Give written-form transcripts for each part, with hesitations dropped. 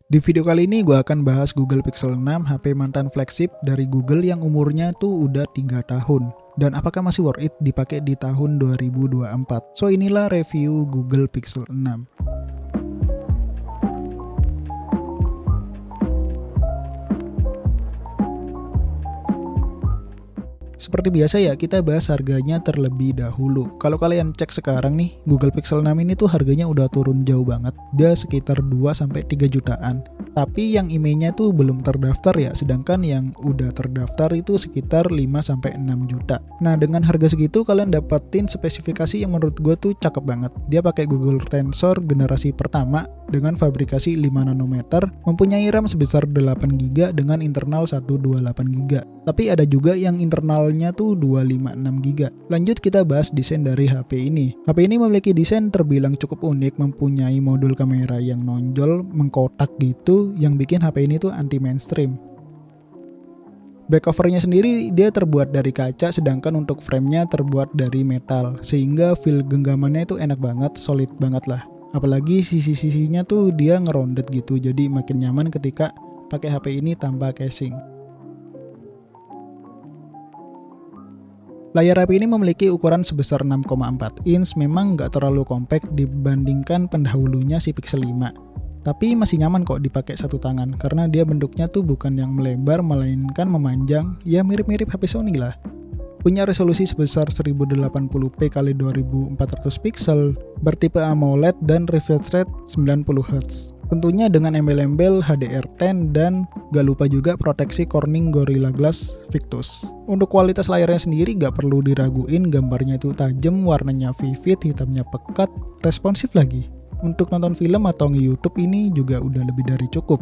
Di video kali ini gue akan bahas Google Pixel 6, HP mantan flagship dari Google yang umurnya tuh udah 3 tahun. Dan apakah masih worth it dipakai di tahun 2024? So inilah review Google Pixel 6. Seperti biasa ya, kita bahas harganya terlebih dahulu. Kalau kalian cek sekarang nih, Google Pixel 6 ini tuh harganya udah turun jauh banget. Dia sekitar 2-3 jutaan. Tapi yang IMEI-nya tuh belum terdaftar ya, sedangkan yang udah terdaftar itu sekitar 5-6 juta. Nah, dengan harga segitu kalian dapetin spesifikasi yang menurut gue tuh cakep banget. Dia pakai Google Tensor generasi pertama dengan fabrikasi 5 nanometer, mempunyai RAM sebesar 8 GB dengan internal 128 GB. Tapi ada juga yang internalnya tuh 256 GB. Lanjut kita bahas desain dari HP ini. HP ini memiliki desain terbilang cukup unik, mempunyai modul kamera yang nonjol, mengkotak gitu, yang bikin HP ini tuh anti mainstream. Back covernya sendiri dia terbuat dari kaca, sedangkan untuk framenya terbuat dari metal, sehingga feel genggamannya itu enak banget, solid banget lah. Apalagi sisi-sisinya tuh dia ngerounded gitu, jadi makin nyaman ketika pakai HP ini tanpa casing. Layar HP ini memiliki ukuran sebesar 6,4 inch, memang nggak terlalu compact dibandingkan pendahulunya si Pixel 5. Tapi masih nyaman kok dipakai satu tangan, karena dia bentuknya tuh bukan yang melebar, melainkan memanjang, ya mirip-mirip HP Sony lah. Punya resolusi sebesar 1080p x 2400 pixel, bertipe AMOLED dan refresh rate 90Hz. Tentunya dengan embel-embel HDR10 dan gak lupa juga proteksi Corning Gorilla Glass Victus. Untuk kualitas layarnya sendiri gak perlu diraguin, gambarnya itu tajam, warnanya vivid, hitamnya pekat, responsif lagi. Untuk nonton film atau nge-YouTube ini juga udah lebih dari cukup.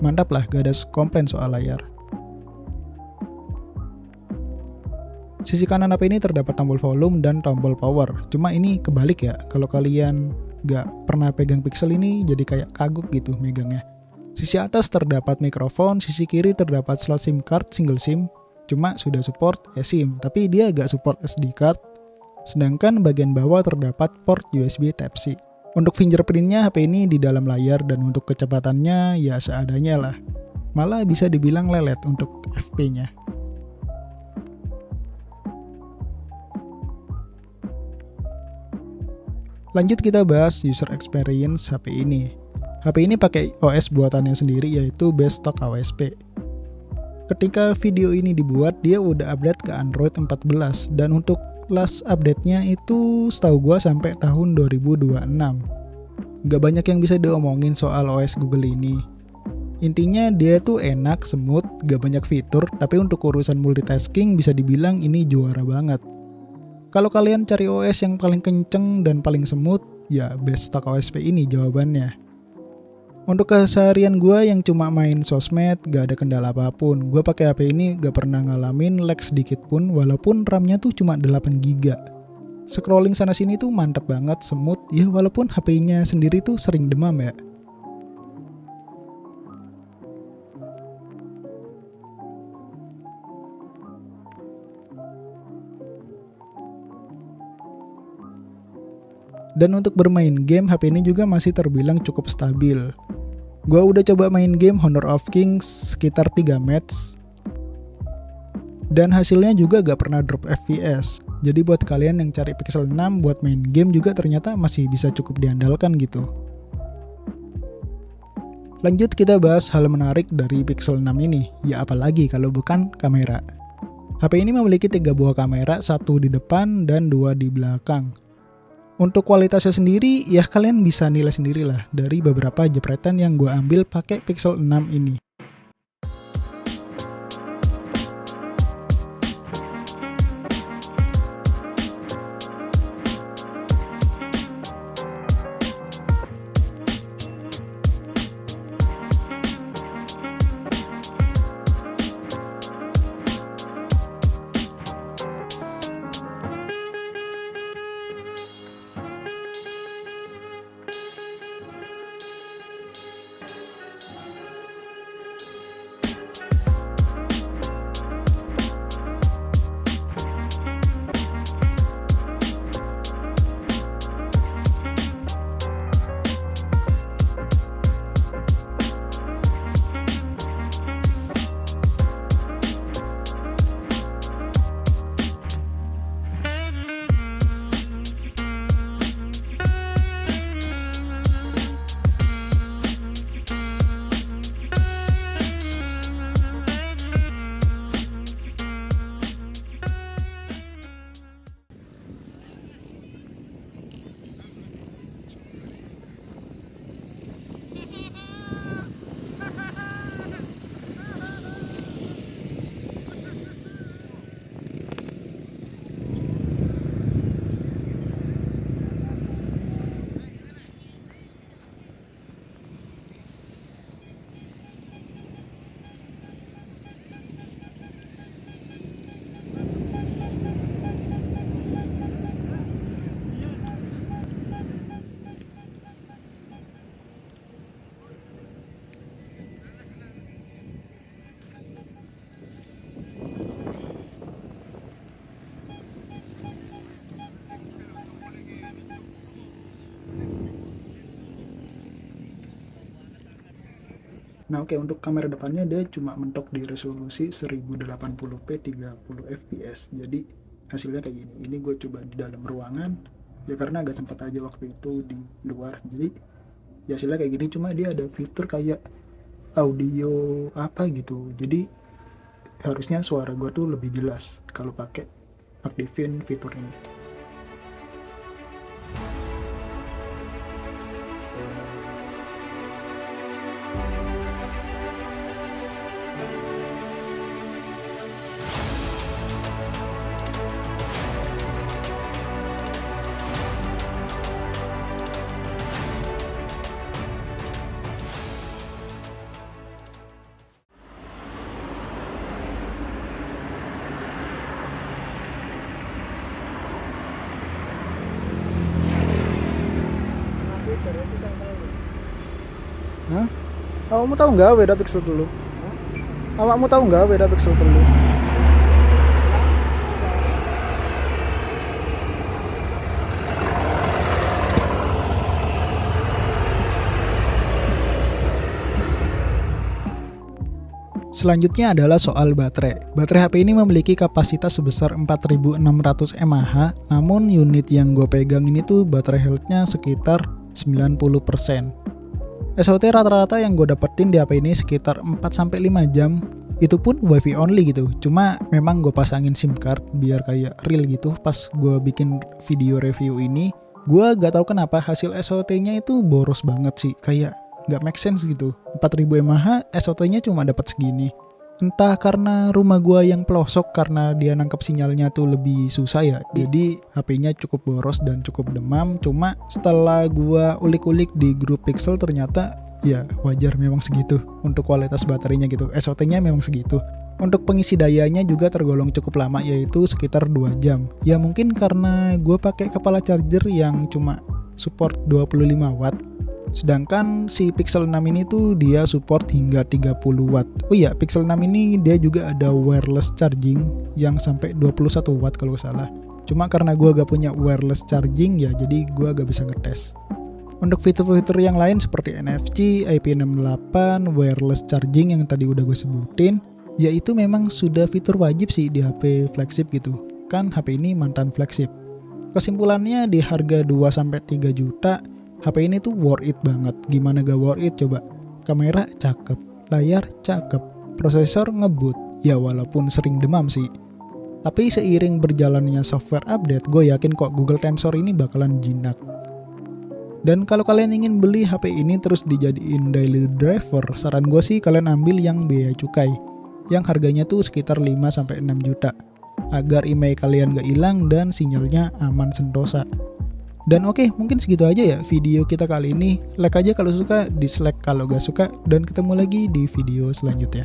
Mantap lah, gak ada komplain soal layar. Sisi kanan HP ini terdapat tombol volume dan tombol power. Cuma ini kebalik ya, kalau kalian gak pernah pegang Pixel ini jadi kayak kagok gitu megangnya. Sisi atas terdapat mikrofon, sisi kiri terdapat slot SIM card single SIM. Cuma sudah support eSIM, tapi dia gak support SD card. Sedangkan bagian bawah terdapat port USB Type-C. Untuk fingerprintnya HP ini di dalam layar, dan untuk kecepatannya ya seadanya lah. Malah bisa dibilang lelet untuk FP-nya. Lanjut kita bahas user experience HP ini. HP ini pakai OS buatannya sendiri, yaitu base stock AOSP. Ketika video ini dibuat, dia udah update ke Android 14, dan untuk last update-nya itu setahu gua sampai tahun 2026. Gak banyak yang bisa diomongin soal OS Google ini. Intinya dia tuh enak, smooth, gak banyak fitur, tapi untuk urusan multitasking bisa dibilang ini juara banget. Kalau kalian cari OS yang paling kenceng dan paling smooth, ya base stock AOSP ini jawabannya. Untuk keseharian gue yang cuma main sosmed, gak ada kendala apapun. Gue pakai HP ini gak pernah ngalamin lag sedikit pun, walaupun RAM-nya tuh cuma 8 GB. Scrolling sana sini tuh mantep banget, smooth, ya walaupun HP-nya sendiri tuh sering demam ya. Dan untuk bermain game, HP ini juga masih terbilang cukup stabil. Gua udah coba main game Honor of Kings sekitar 3 match, dan hasilnya juga gak pernah drop FPS. Jadi buat kalian yang cari Pixel 6 buat main game juga ternyata masih bisa cukup diandalkan gitu. Lanjut kita bahas hal menarik dari Pixel 6 ini. Ya apalagi kalau bukan kamera. HP ini memiliki 3 buah kamera, 1 di depan dan 2 di belakang. Untuk kualitasnya sendiri, ya kalian bisa nilai sendirilah dari beberapa jepretan yang gue ambil pakai Pixel 6 ini. Nah oke, untuk kamera depannya dia cuma mentok di resolusi 1080p 30 fps. Jadi hasilnya kayak gini. Ini gue coba di dalam ruangan ya karena agak sempat aja waktu itu di luar. Jadi ya hasilnya kayak gini, cuma dia ada fitur kayak audio apa gitu. Jadi harusnya suara gue tuh lebih jelas kalau pakai aktifin fitur ini. Hah? Awakmu tahu nggak beda pixel dulu? Awakmu tahu nggak beda pixel dulu? Selanjutnya adalah soal baterai. Baterai HP ini memiliki kapasitas sebesar 4600 mAh, namun unit yang gue pegang ini tuh baterai health-nya sekitar 90%. SOT rata-rata yang gue dapetin di HP ini sekitar 4-5 jam. Itu pun wifi only gitu. Cuma memang gue pasangin SIM card biar kayak real gitu. Pas gue bikin video review ini, gue gak tahu kenapa hasil SOT-nya itu boros banget sih. Kayak gak make sense gitu. 4000 mAh SOT-nya cuma dapat segini. Entah karena rumah gua yang pelosok karena dia nangkep sinyalnya tuh lebih susah ya. Jadi HP-nya cukup boros dan cukup demam. Cuma setelah gua ulik-ulik di grup Pixel ternyata ya wajar memang segitu untuk kualitas baterainya gitu. SOT-nya memang segitu. Untuk pengisi dayanya juga tergolong cukup lama, yaitu sekitar 2 jam. Ya mungkin karena gua pakai kepala charger yang cuma support 25 watt. Sedangkan si Pixel 6 ini tuh dia support hingga 30 watt. Oh iya, Pixel 6 ini dia juga ada wireless charging yang sampai 21 watt kalau gak salah. Cuma karena gue gak punya wireless charging ya jadi gue gak bisa ngetes. Untuk fitur-fitur yang lain seperti NFC, IP68, wireless charging yang tadi udah gue sebutin, ya itu memang sudah fitur wajib sih di HP flagship gitu. Kan HP ini mantan flagship. Kesimpulannya di harga 2-3 juta, HP ini tuh worth it banget. Gimana gak worth it coba? Kamera cakep, layar cakep, prosesor ngebut. Ya walaupun sering demam sih. Tapi seiring berjalannya software update, gue yakin kok Google Tensor ini bakalan jinak. Dan kalau kalian ingin beli HP ini terus dijadiin daily driver, saran gue sih kalian ambil yang biaya cukai, yang harganya tuh sekitar 5-6 juta. Agar email kalian gak hilang dan sinyalnya aman sentosa. Dan oke, mungkin segitu aja ya video kita kali ini. Like aja kalau suka, dislike kalau gak suka, dan ketemu lagi di video selanjutnya.